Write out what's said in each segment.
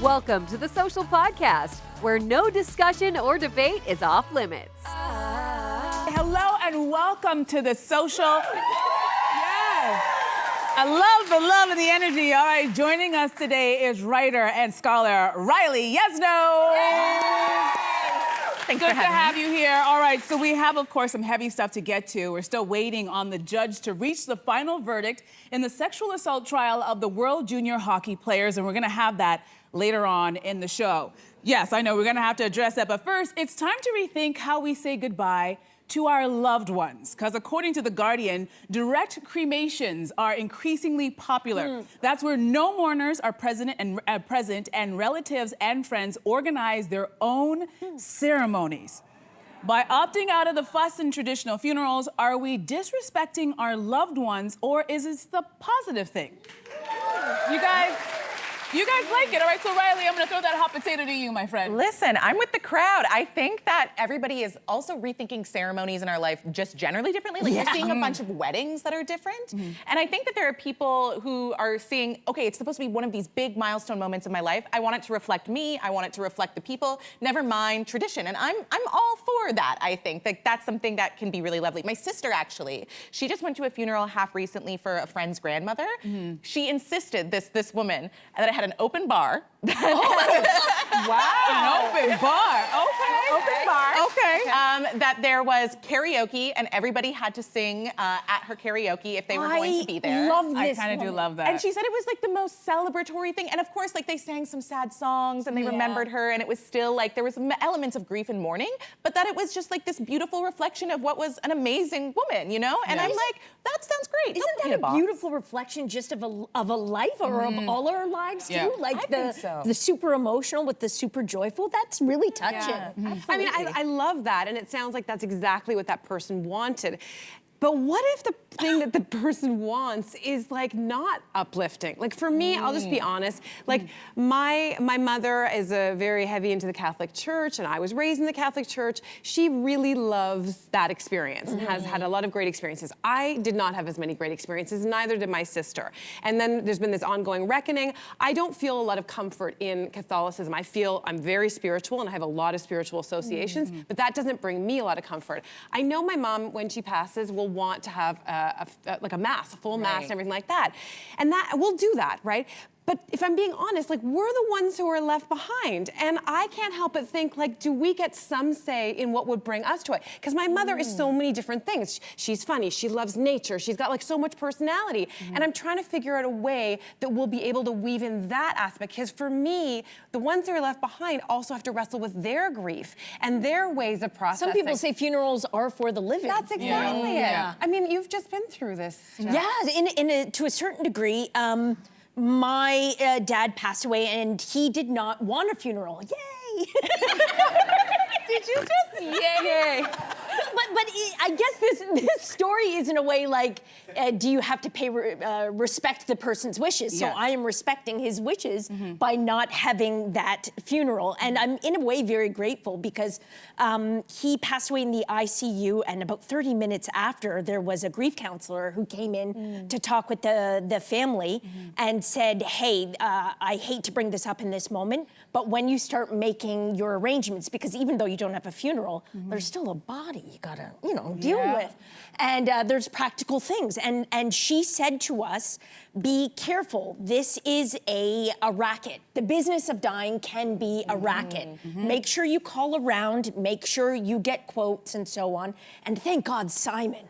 Welcome to the Social Podcast, where no discussion or debate is off limits. Hello and welcome to the Social. Yes. I love the love and the energy. All right, joining us today is writer and scholar Riley Yesno. Thanks Good for to having have me. you here. All right, so we have, of course, some heavy stuff to get to. We're still waiting on the judge to reach the final verdict in the sexual assault trial of the World Junior Hockey players, and we're going to have that later on in the show. Yes, I know we're going to have to address that, but first, it's time to rethink how we say goodbye to our loved ones, because according to The Guardian, direct cremations are increasingly popular. That's where no mourners are present and relatives and friends organize their own ceremonies. By opting out of the fuss in traditional funerals, are we disrespecting our loved ones, or is it the positive thing? You guys like it, all right? So Riley, I'm gonna throw that hot potato to you, my friend. Listen, I'm with the crowd. I think that everybody is also rethinking ceremonies in our life just generally differently. Like you're seeing a bunch of weddings that are different. And I think that there are people who are seeing, okay, it's supposed to be one of these big milestone moments in my life. I want it to reflect me. I want it to reflect the people. Never mind tradition. And I'm all for that, I think. Like that's something that can be really lovely. My sister, actually, she just went to a funeral half recently for a friend's grandmother. She insisted, this woman, that I had an open bar. Wow. An open bar. Okay. Open bar. Okay. That there was karaoke and everybody had to sing at her karaoke if they were going to be there. Love this. I kind of do love that. And she said it was like the most celebratory thing. And of course, like they sang some sad songs and they remembered her, and it was still like there was elements of grief and mourning, but that it was just like this beautiful reflection of what was an amazing woman, you know? And I'm like, that sounds great. Isn't that a beautiful reflection just of a life or of all our lives too? Yeah. Like I think so. the super emotional with the super joyful. That's really touching. I mean, I love that, and it sounds like that's exactly what that person wanted. But what if the thing that the person wants is like not uplifting? Like for me, I'll just be honest. Like my mother is a very heavy into the Catholic Church, and I was raised in the Catholic Church. She really loves that experience and has had a lot of great experiences. I did not have as many great experiences, neither did my sister. And then there's been this ongoing reckoning. I don't feel a lot of comfort in Catholicism. I feel I'm very spiritual and I have a lot of spiritual associations, but that doesn't bring me a lot of comfort. I know my mom, when she passes, will want to have like a mass, a full mass and everything like that. And that we'll do that, right? But if I'm being honest, like we're the ones who are left behind. And I can't help but think, like, do we get some say in what would bring us joy? Because my mother is so many different things. She's funny, she loves nature, she's got like so much personality. And I'm trying to figure out a way that we'll be able to weave in that aspect. Because for me, the ones that are left behind also have to wrestle with their grief and their ways of processing. Some people say funerals are for the living. That's exactly it. I mean, you've just been through this. Jess. Yeah, to a certain degree. My dad passed away, and he did not want a funeral. Yay! Did you just yay? But I guess this story is in a way like, do you have to pay respect the person's wishes? So I am respecting his wishes by not having that funeral, and I'm in a way very grateful because he passed away in the ICU, and about 30 minutes after, there was a grief counselor who came in to talk with the family and said, hey, I hate to bring this up in this moment, but when you start making your arrangements, because even though you don't have a funeral, there's still a body you gotta, deal with. And there's practical things. And she said to us, be careful. This is a racket. The business of dying can be a racket. Make sure you call around, make sure you get quotes and so on. And thank God, Simon.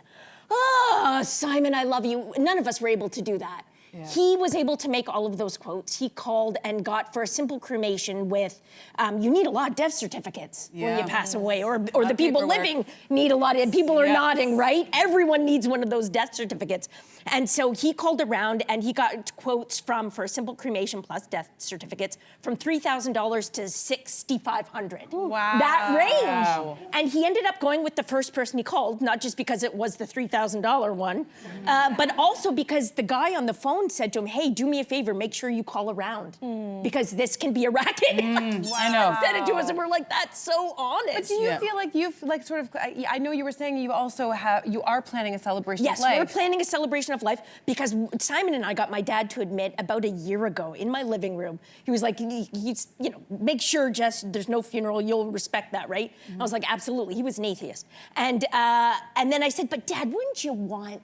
Oh, Simon, I love you. None of us were able to do that. He was able to make all of those quotes. He called and got for a simple cremation with, you need a lot of death certificates when you pass away, or the people living need a lot of, people are nodding, right? Everyone needs one of those death certificates. And so he called around and he got quotes for a simple cremation plus death certificates from $3,000 to $6,500. Wow. That range. And he ended up going with the first person he called, not just because it was the $3,000 one, but also because the guy on the phone phone, said to him, hey, do me a favor, make sure you call around because this can be a racket. I know. Said it to us and we're like, that's so honest. But do you feel like you've like sort of, I know you were saying you are planning a celebration of life. Yes, we're planning a celebration of life because Simon and I got my dad to admit about a year ago in my living room, he was like, he's, you know, make sure, Jess, there's no funeral, you'll respect that, right? I was like, absolutely, he was an atheist. And then I said, but Dad, wouldn't you want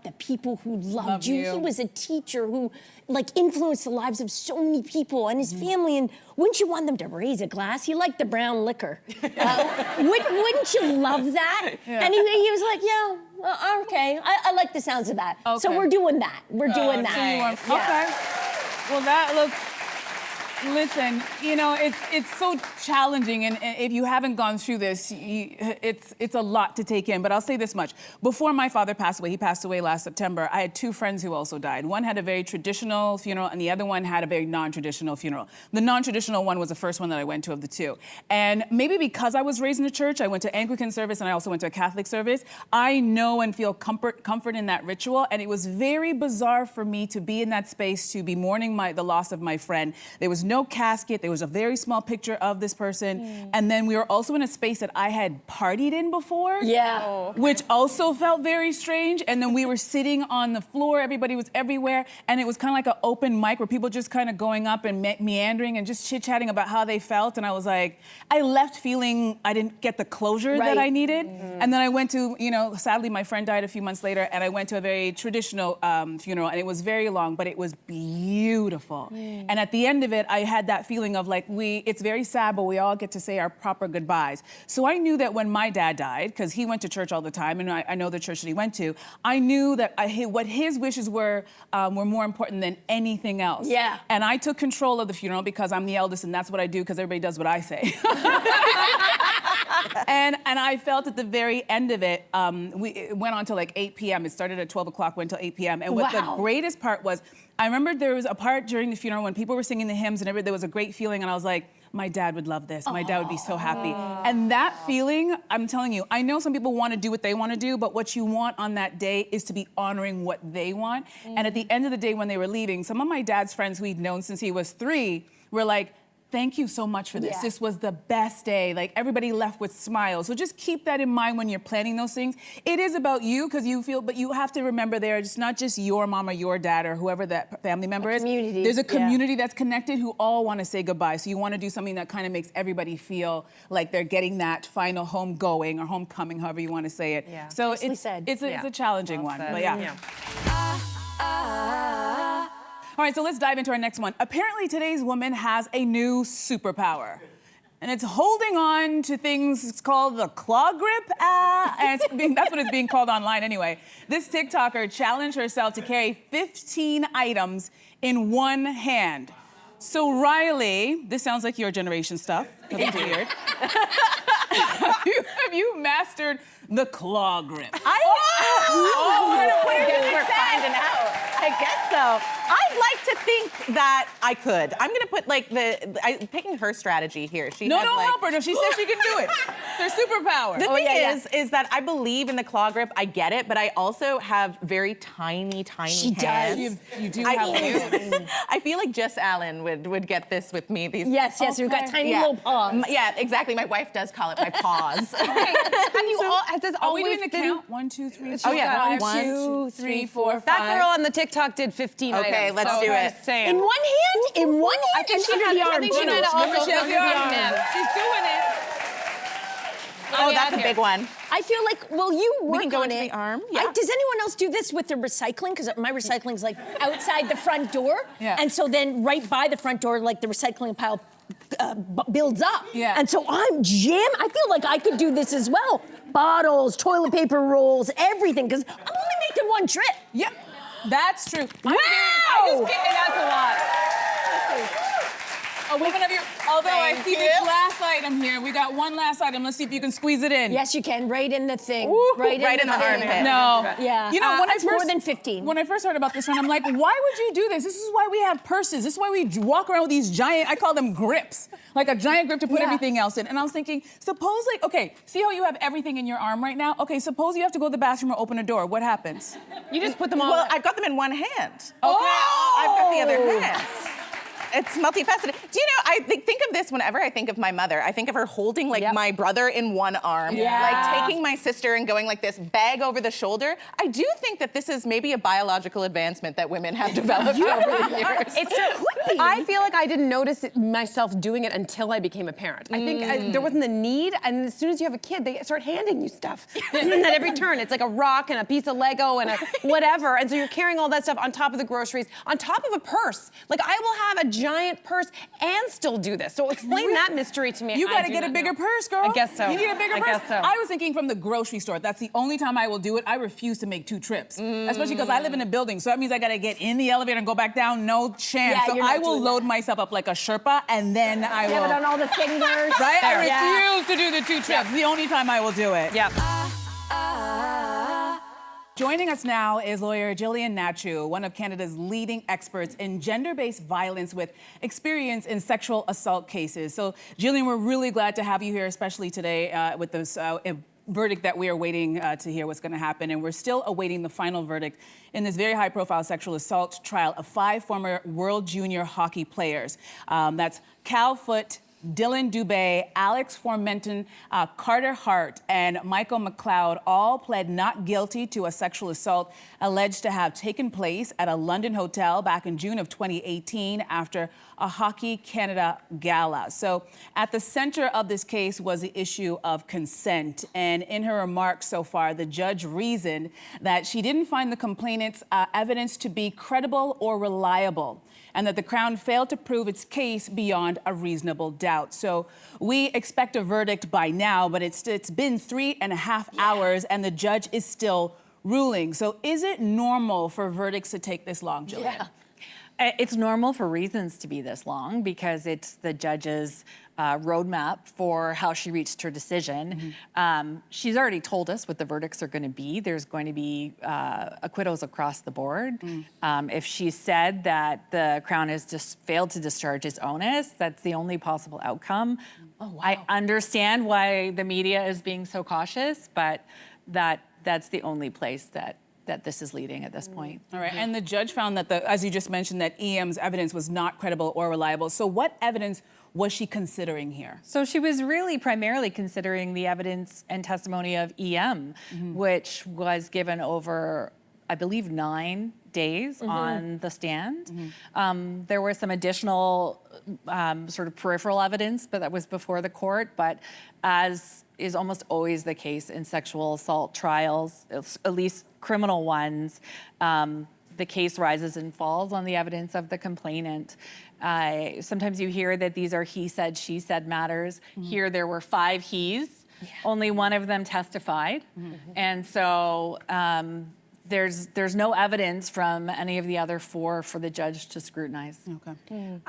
the people who loved you? He was a teacher who like influenced the lives of so many people and his family, and wouldn't you want them to raise a glass? He liked the brown liquor. Wouldn't you love that? Yeah. And he was like, yeah, okay, I like the sounds of that. Okay. So we're doing that. We're doing that. Okay. Well, that looks. Listen, you know, it's so challenging, and if you haven't gone through this, it's a lot to take in. But I'll say this much: before my father passed away, he passed away last September. I had two friends who also died. One had a very traditional funeral, and the other one had a very non-traditional funeral. The non-traditional one was the first one that I went to of the two. And maybe because I was raised in a church, I went to Anglican service, and I also went to a Catholic service. I know and feel comfort in that ritual, and it was very bizarre for me to be in that space, to be mourning the loss of my friend. There was no casket. There was a very small picture of this person. And then we were also in a space that I had partied in before. Yeah. Which also felt very strange. And then we were sitting on the floor. Everybody was everywhere. And it was kind of like an open mic where people just kind of going up and meandering and just chit-chatting about how they felt. And I was like, I left feeling I didn't get the closure that I needed. And then I went to, you know, sadly my friend died a few months later, and I went to a very traditional funeral, and it was very long, but it was beautiful. And at the end of it, I had that feeling of like, it's very sad, but we all get to say our proper goodbyes. So I knew that when my dad died, because he went to church all the time, and I know the church that he went to, I knew that what his wishes were more important than anything else. Yeah. And I took control of the funeral because I'm the eldest, and that's what I do, because everybody does what I say. And I felt at the very end of it, it went on till like 8 p.m. It started at 12 o'clock, went till 8 p.m. And what the greatest part was, I remember there was a part during the funeral when people were singing the hymns and there was a great feeling, and I was like, my dad would love this. My dad would be so happy. And that feeling, I'm telling you, I know some people want to do what they want to do, but what you want on that day is to be honoring what they want. And at the end of the day, when they were leaving, some of my dad's friends who he'd known since he was 3 were like, thank you so much for this. Yeah. This was the best day. Like, everybody left with smiles. So just keep that in mind when you're planning those things. It is about you, because you feel, but you have to remember it's not just your mom or your dad or whoever that family member is. Community. There's a community that's connected who all want to say goodbye. So you want to do something that kind of makes everybody feel like they're getting that final home going or homecoming, however you want to say it. Yeah. So Nicely it's said. a challenging one, said. but yeah. All right, so let's dive into our next one. Apparently today's woman has a new superpower. And it's holding on to things. It's called the claw grip. And that's what it's being called online anyway. This TikToker challenged herself to carry 15 items in one hand. So Riley, this sounds like your generation stuff, because it's weird. Have you mastered the claw grip? I guess we're finding out. I guess so. I'd like to think that I could. I'm gonna put like picking her strategy here. Don't help her. No, she said she can do it. It's her superpower. The thing is that I believe in the claw grip. I get it, but I also have very tiny hands. She does. You do have moves. I feel like Jess Allen would get this with me. Yes, we've got tiny little paws. Yeah, exactly. My wife does call it my paws. Has this Are we always doing the been? count? 1, 2, 3, 4, Oh, yeah. 5, 2, 3, 4, 5. That girl on the TikTok did 15 items. Okay, let's do it. Just saying. In one hand? In one hand? I think she and had under the arm. I think she might have Remember, also she has under the the arm. arm. She's doing it. Oh, that's a big one. I feel like, well, you work can go on into it. the arm, yeah. Does anyone else do this with their recycling? Because my recycling's like outside the front door. Yeah. And so then right by the front door, like the recycling pile builds up. Yeah. And so I feel like I could do this as well. Bottles, toilet paper rolls, everything, because I'm only making one trip. Yep, that's true. Wow! That's a lot. Oh, we can have your, although I see this last item here. We got one last item. Let's see if you can squeeze it in. Yes, you can. Right in the thing. Ooh, right in the armpit. No. Yeah. You know, when it's more than 15. When I first heard about this one, I'm like, why would you do this? This is why we have purses. This is why we walk around with these giant, I call them grips, like a giant grip to put everything else in. And I was thinking, suppose like, okay, see how you have everything in your arm right now? Okay, suppose you have to go to the bathroom or open a door. What happens? You just put them all. Well, I've got them in one hand. Okay. Oh! I've got the other hand. It's multifaceted. Do you know, I think of this whenever I think of my mother. I think of her holding like my brother in one arm, like taking my sister and going like this, bag over the shoulder. I do think that this is maybe a biological advancement that women have developed over the years. I feel like I didn't notice myself doing it until I became a parent. I think there wasn't the need, and as soon as you have a kid, they start handing you stuff. And at every turn, it's like a rock and a piece of Lego and a whatever, and so you're carrying all that stuff on top of the groceries, on top of a purse. Like I will have a giant purse and still do this. So explain that mystery to me. You gotta get a bigger purse, girl. I guess so. You need a bigger purse. I guess so. I was thinking from the grocery store. That's the only time I will do it. I refuse to make 2 trips, especially because I live in a building. So that means I gotta get in the elevator and go back down. No chance. Yeah, so I will load myself up like a Sherpa, and then I will. Have it on all the fingers. Right? I refuse to do the 2 trips. The only time I will do it. Yep. Joining us now is lawyer Jillian Nachu, one of Canada's leading experts in gender-based violence with experience in sexual assault cases. So, Jillian, we're really glad to have you here, especially today with this verdict that we are waiting to hear what's going to happen. And we're still awaiting the final verdict in this very high-profile sexual assault trial of 5 former World Junior hockey players. That's Cal Foote, Dylan Dubé, Alex Formenton, Carter Hart, and Michael McLeod all pled not guilty to a sexual assault alleged to have taken place at a London hotel back in June of 2018 after a Hockey Canada gala. So at the center of this case was the issue of consent. And in her remarks so far, the judge reasoned that she didn't find the complainant's evidence to be credible or reliable, and that the Crown failed to prove its case beyond a reasonable doubt. So we expect a verdict by now, but it's been 3.5 hours and the judge is still ruling. So is it normal for verdicts to take this long, Jillian? Yeah. It's normal for reasons to be this long because it's the judge's roadmap for how she reached her decision. She's already told us what the verdicts are going to be. There's going to be acquittals across the board. If she said that the Crown has just failed to discharge its onus, that's the only possible outcome. Oh, wow. I understand why the media is being so cautious, but that's the only place that this is leading at this point. All right, and the judge found that, as you just mentioned, that EM's evidence was not credible or reliable. So what evidence was she considering here? So she was really primarily considering the evidence and testimony of EM, which was given over, I believe, 9 days on the stand. There was some additional sort of peripheral evidence, but that was before the court. But as is almost always the case in sexual assault trials, at least criminal ones, the case rises and falls on the evidence of the complainant. Sometimes you hear that these are he said, she said matters. Here there were 5 he's, only one of them testified. And so there's no evidence from any of the other 4 for the judge to scrutinize. Okay.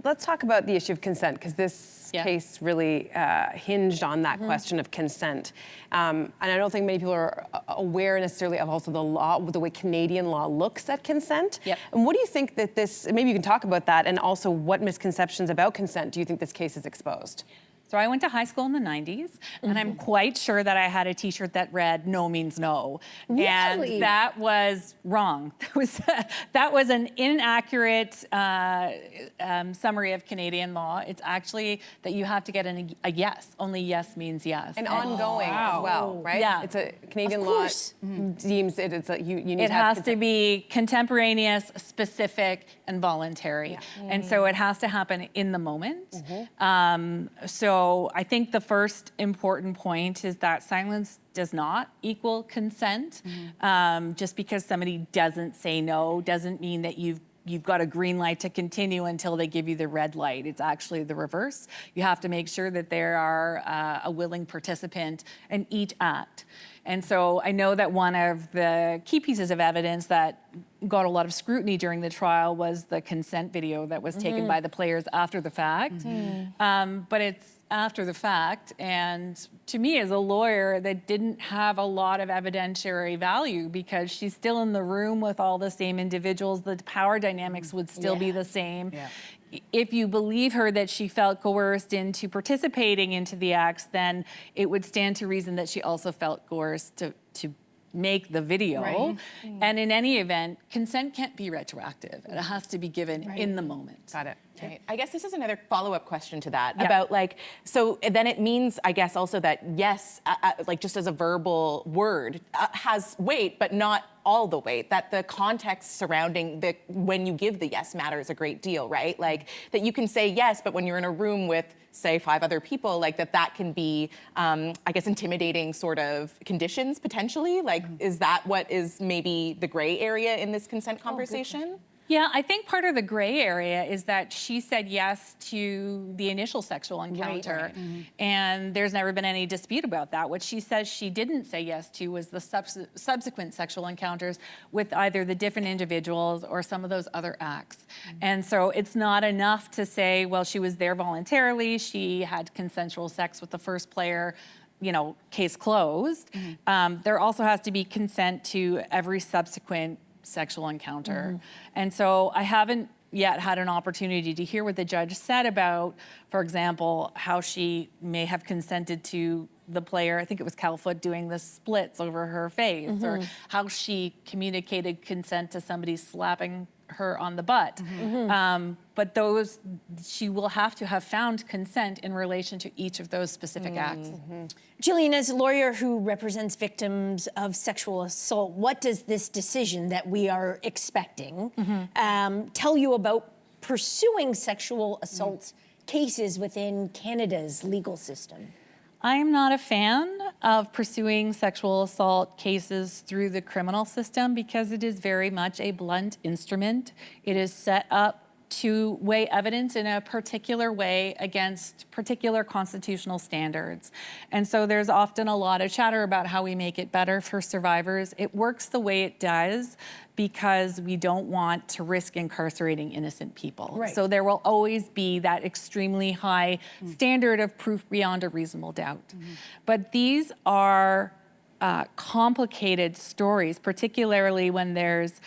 Let's talk about the issue of consent, because this case really hinged on that question of consent. And I don't think many people are aware necessarily of also the law, the way Canadian law looks at consent. And what do you think that this, maybe you can talk about that, and also what misconceptions about consent do you think this case has exposed? So I went to high school in the 90s, and I'm quite sure that I had a T-shirt that read "No means no," and that was wrong. That was an inaccurate summary of Canadian law. It's actually that you have to get a yes. Only yes means yes. And ongoing as well, right? Yeah. It's a Canadian law deems it. It's a you need. It has to be contemporaneous, specific, and voluntary, and so it has to happen in the moment. So I think the first important point is that silence does not equal consent. Just because somebody doesn't say no doesn't mean that you've you've got a green light to continue until they give you the red light. It's actually the reverse. You have to make sure that there are a willing participant in each act. And so I know that one of the key pieces of evidence that got a lot of scrutiny during the trial was the consent video that was taken by the players after the fact. But it's after the fact, and to me as a lawyer, that didn't have a lot of evidentiary value because she's still in the room with all the same individuals. The power dynamics would still be the same. If you believe her that she felt coerced into participating into the acts, then it would stand to reason that she also felt coerced to make the video. And in any event, consent can't be retroactive. It has to be given in the moment. Got it. Okay. I guess this is another follow-up question to that about like, so then it means, I guess also that yes, like just as a verbal word has weight, but not all the weight, that the context surrounding when you give the yes matters a great deal, right? Like that you can say yes, but when you're in a room with say 5 other people, like that can be, I guess, intimidating sort of conditions potentially. Like, is that what is maybe the gray area in this consent conversation? Yeah, I think part of the gray area is that she said yes to the initial sexual encounter, and there's never been any dispute about that. What she says she didn't say yes to was the subsequent sexual encounters with either the different individuals or some of those other acts. And so it's not enough to say, well, she was there voluntarily, she had consensual sex with the first player, you know, case closed. There also has to be consent to every subsequent sexual encounter. And so I haven't yet had an opportunity to hear what the judge said about, for example, how she may have consented to the player, I think it was Calfoot, doing the splits over her face, or how she communicated consent to somebody slapping her on the butt. But those, she will have to have found consent in relation to each of those specific acts. Jillian, as a lawyer who represents victims of sexual assault, what does this decision that we are expecting tell you about pursuing sexual assault cases within Canada's legal system? I am not a fan of pursuing sexual assault cases through the criminal system because it is very much a blunt instrument. It is set up to weigh evidence in a particular way against particular constitutional standards. And so there's often a lot of chatter about how we make it better for survivors. It works the way it does because we don't want to risk incarcerating innocent people. So there will always be that extremely high standard of proof beyond a reasonable doubt. But these are complicated stories, particularly when there's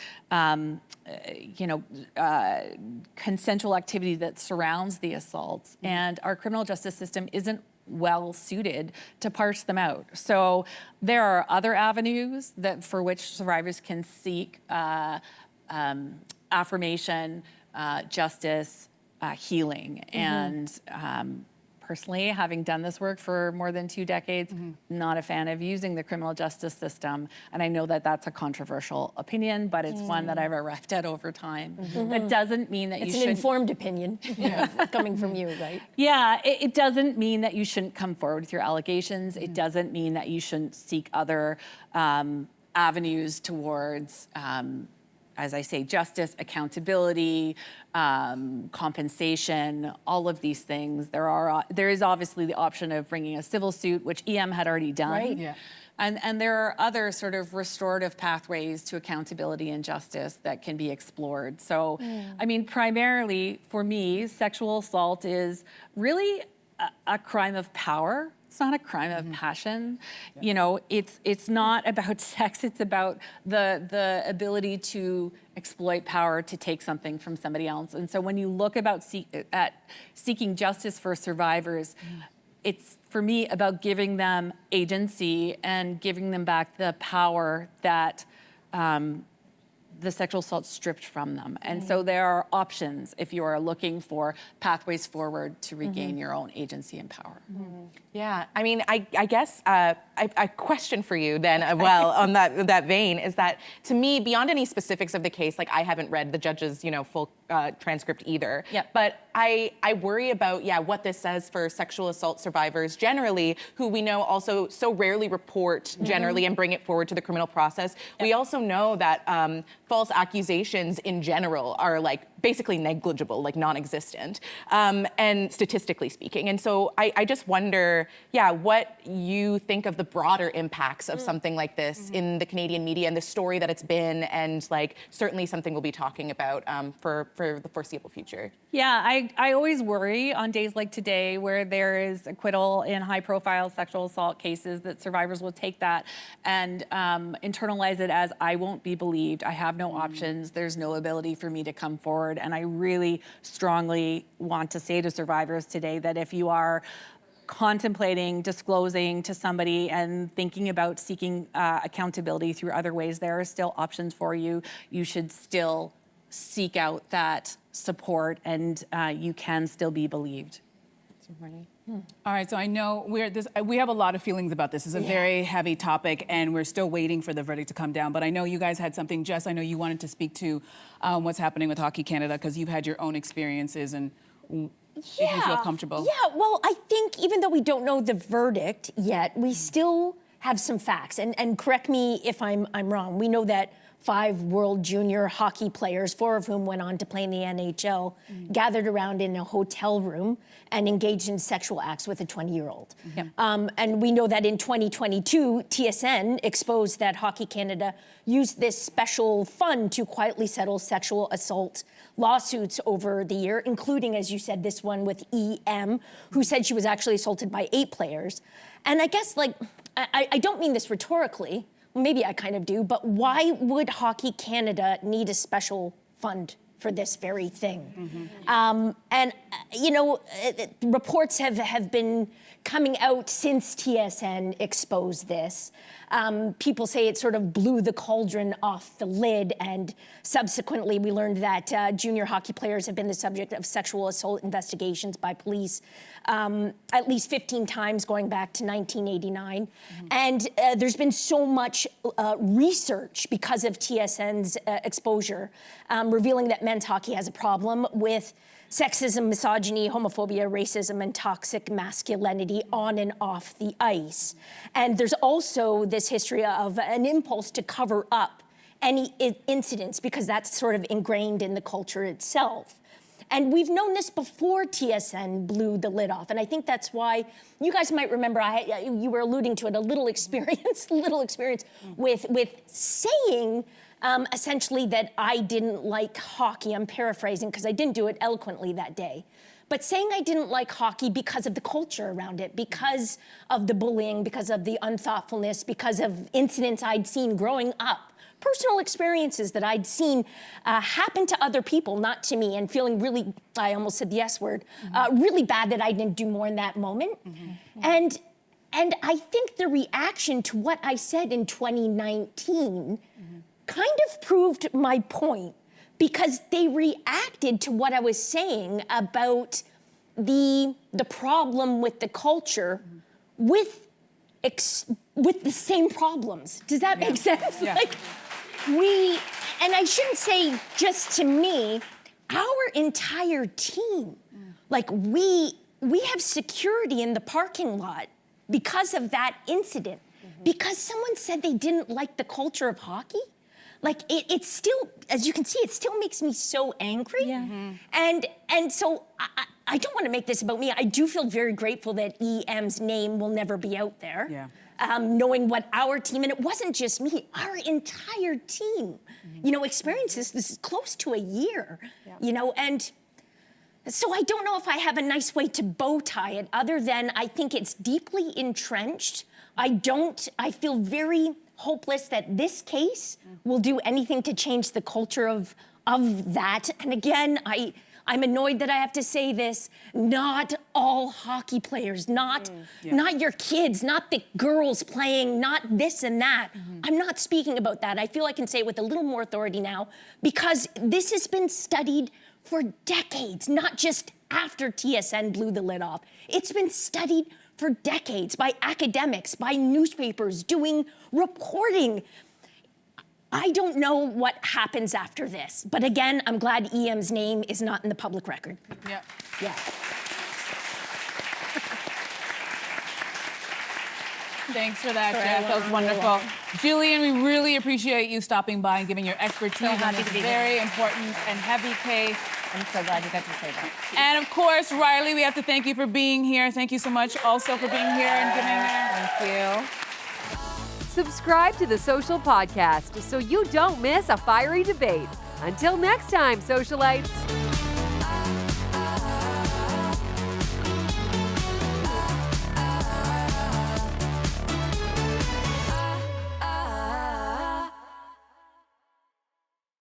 consensual activity that surrounds the assaults, and our criminal justice system isn't well suited to parse them out. So there are other avenues that for which survivors can seek affirmation, justice, healing, and personally, having done this work for more than 2 decades, not a fan of using the criminal justice system. And I know that that's a controversial opinion, but it's one that I've arrived at over time. That doesn't mean that it's you an shouldn't... informed opinion coming from you, right? Yeah, it doesn't mean that you shouldn't come forward with your allegations. It doesn't mean that you shouldn't seek other avenues towards as I say, justice, accountability, compensation, all of these things. There is obviously the option of bringing a civil suit, which EM had already done. And there are other sort of restorative pathways to accountability and justice that can be explored. So, I mean, primarily for me, sexual assault is really a crime of power. It's not a crime of passion. You know, it's not about sex. It's about the ability to exploit power to take something from somebody else. And so when you look at seeking justice for survivors, it's, for me, about giving them agency and giving them back the power that the sexual assault stripped from them. And so there are options if you are looking for pathways forward to regain your own agency and power. Yeah, I mean, I guess a question for you then, well, on that vein, is that to me, beyond any specifics of the case, like I haven't read the judge's, full transcript either. But I worry about, what this says for sexual assault survivors generally, who we know also so rarely report generally and bring it forward to the criminal process. We also know that false accusations in general are like basically negligible, like non-existent, and statistically speaking. And so I just wonder, what you think of the broader impacts of something like this in the Canadian media and the story that it's been, and like certainly something we'll be talking about for the foreseeable future. Yeah, I always worry on days like today where there is acquittal in high-profile sexual assault cases that survivors will take that and internalize it as, I won't be believed, I have no options, there's no ability for me to come forward. And I really strongly want to say to survivors today that if you are contemplating disclosing to somebody and thinking about seeking accountability through other ways, there are still options for you. You should still seek out that support, and you can still be believed. All right, so I know we have a lot of feelings about this. It's a very heavy topic, and we're still waiting for the verdict to come down. But I know you guys had something. Jess, I know you wanted to speak to what's happening with Hockey Canada because you've had your own experiences, and if you feel comfortable. Yeah, well, I think even though we don't know the verdict yet, we still have some facts. And correct me if I'm wrong. We know that 5 world junior hockey players, 4 of whom went on to play in the NHL, gathered around in a hotel room and engaged in sexual acts with a 20-year-old. And we know that in 2022, TSN exposed that Hockey Canada used this special fund to quietly settle sexual assault lawsuits over the year, including, as you said, this one with EM, who said she was actually assaulted by 8 players. And I guess, like, I don't mean this rhetorically, maybe I kind of do, but why would Hockey Canada need a special fund for this very thing? And, you know, reports have been coming out since TSN exposed this. People say it sort of blew the cauldron off the lid, and subsequently we learned that junior hockey players have been the subject of sexual assault investigations by police at least 15 times going back to 1989. And there's been so much research because of TSN's exposure, revealing that men's hockey has a problem with sexism, misogyny, homophobia, racism, and toxic masculinity on and off the ice. And there's also this history of an impulse to cover up any incidents because that's sort of ingrained in the culture itself. And we've known this before TSN blew the lid off. And I think that's why you guys might remember, you were alluding to it, a little experience with saying essentially that I didn't like hockey. I'm paraphrasing because I didn't do it eloquently that day. But saying I didn't like hockey because of the culture around it, because of the bullying, because of the unthoughtfulness, because of incidents I'd seen growing up. Personal experiences that I'd seen happen to other people, not to me, and feeling really, I almost said the S word, really bad that I didn't do more in that moment. And I think the reaction to what I said in 2019 kind of proved my point, because they reacted to what I was saying about the problem with the culture with the same problems. Does that make sense? Yeah. Like, and I shouldn't say just to me, our entire team, like we have security in the parking lot because of that incident, because someone said they didn't like the culture of hockey. Like it still, as you can see, it still makes me so angry. And so I don't want to make this about me. I do feel very grateful that EM's name will never be out there. Knowing what our team, and it wasn't just me, our entire team, you know, experiences this is close to a year, you know, and so I don't know if I have a nice way to bow tie it other than I think it's deeply entrenched. I feel very hopeless that this case will do anything to change the culture of that. And again, I'm annoyed that I have to say this, not all hockey players, not your kids, not the girls playing, not this and that. I'm not speaking about that. I feel I can say it with a little more authority now because this has been studied for decades, not just after TSN blew the lid off. It's been studied for decades by academics, by newspapers doing reporting. I don't know what happens after this, but again, I'm glad EM's name is not in the public record. Thanks for that, Jess. That was wonderful. Julian, we really appreciate you stopping by and giving your expertise on this very important and heavy case. I'm so glad you got to say that. And of course, Riley, we have to thank you for being here. Thank you so much also for being here and giving Thank you. Subscribe to the Social Podcast so you don't miss a fiery debate. Until next time, socialites.